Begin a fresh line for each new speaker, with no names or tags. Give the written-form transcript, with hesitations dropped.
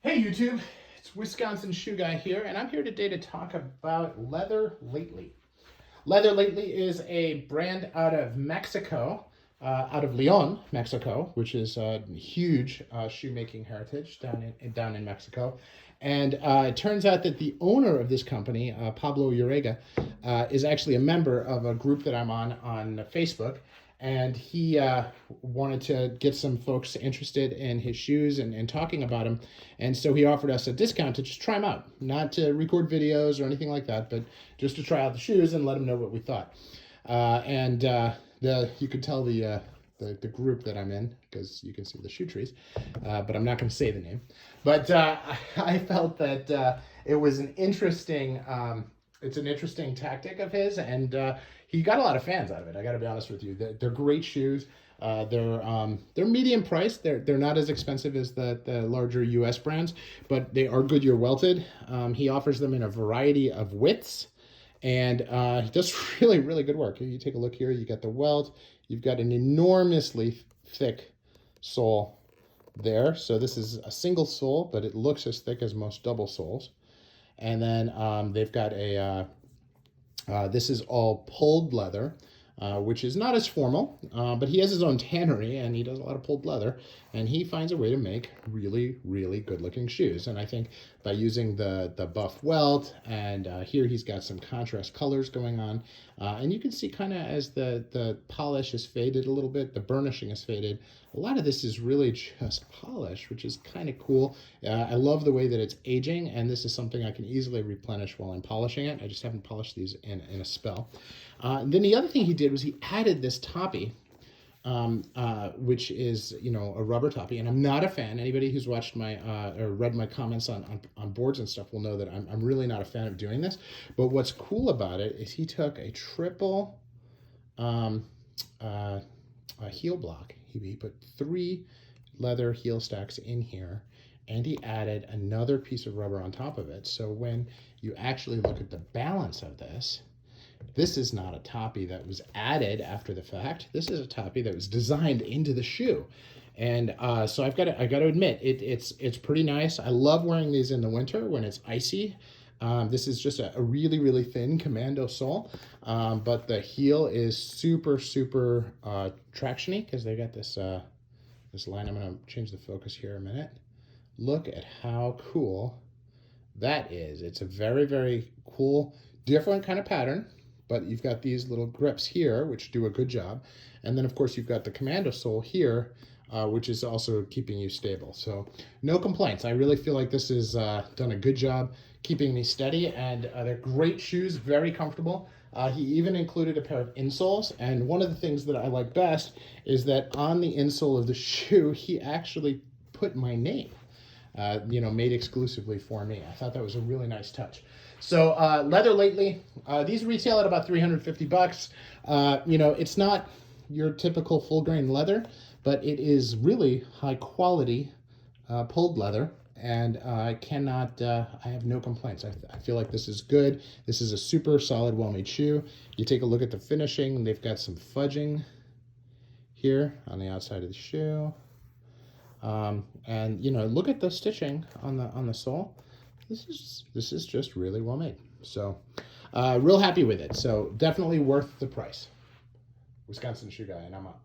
Hey YouTube, it's Wisconsin Shoe Guy here, and I'm here today to talk about Leather Lately. Leather Lately is a brand out of Mexico, out of Leon, Mexico, which is a huge shoemaking heritage down in Mexico. And it turns out that the owner of this company, Pablo Urega, is actually a member of a group that I'm on Facebook. And he wanted to get some folks interested in his shoes and talking about them. And so he offered us a discount to just try them out, not to record videos or anything like that, but just to try out the shoes and let them know what we thought. You could tell the group that I'm in because you can see the shoe trees, but I'm not going to say the name. But I felt that it was an interesting. It's an interesting tactic of his, and he got a lot of fans out of it. I got to be honest with you. They're great shoes. They're medium priced. They're not as expensive as the larger U.S. brands, but they are Goodyear welted. He offers them in a variety of widths, and he does really good work. You take a look here. You got the welt. You've got an enormously thick sole there. So this is a single sole, but it looks as thick as most double soles. And then they've got this is all pulled leather, which is not as formal, but he has his own tannery and he does a lot of pulled leather, and he finds a way to make really good looking shoes. And I think by using the buff welt, and here he's got some contrast colors going on, and you can see kind of as the polish has faded a little bit, the burnishing has faded. A lot of this is really just polish, which is kind of cool. I love the way that it's aging, and this is something I can easily replenish while I'm polishing it. I just haven't polished these in a spell. Then the other thing he did was he added this toppy, which is, a rubber toppy, and I'm not a fan. Anybody who's watched my or read my comments on boards and stuff will know that I'm really not a fan of doing this. But what's cool about it is he took a triple heel block. He put 3 leather heel stacks in here, and he added another piece of rubber on top of it. So when you actually look at the balance of this, this is not a toppy that was added after the fact. This is a toppy that was designed into the shoe. And so I got to admit, it's pretty nice. I love wearing these in the winter when it's icy. This is just a really thin commando sole, but the heel is super tractiony because they got this this line. I'm going to change the focus here a minute. Look at how cool that is. It's a very cool, different kind of pattern, but you've got these little grips here, which do a good job. And then, of course, you've got the commando sole here, which is also keeping you stable. So no complaints. I really feel like this has done a good job keeping me steady, and they're great shoes, very comfortable. He even included a pair of insoles, and one of the things that I like best is that on the insole of the shoe, he actually put my name. Made exclusively for me. I thought that was a really nice touch. So Leather Lately, these retail at about 350 bucks. It's not your typical full grain leather, but it is really high quality pulled leather, and I have no complaints. I feel like this is good. This is a super solid, well-made shoe. You take a look at the finishing. They've got some fudging here on the outside of the shoe. And look at the stitching on the sole. This is just really well made. So real happy with it. So definitely worth the price. Wisconsin Shoe Guy, and I'm up.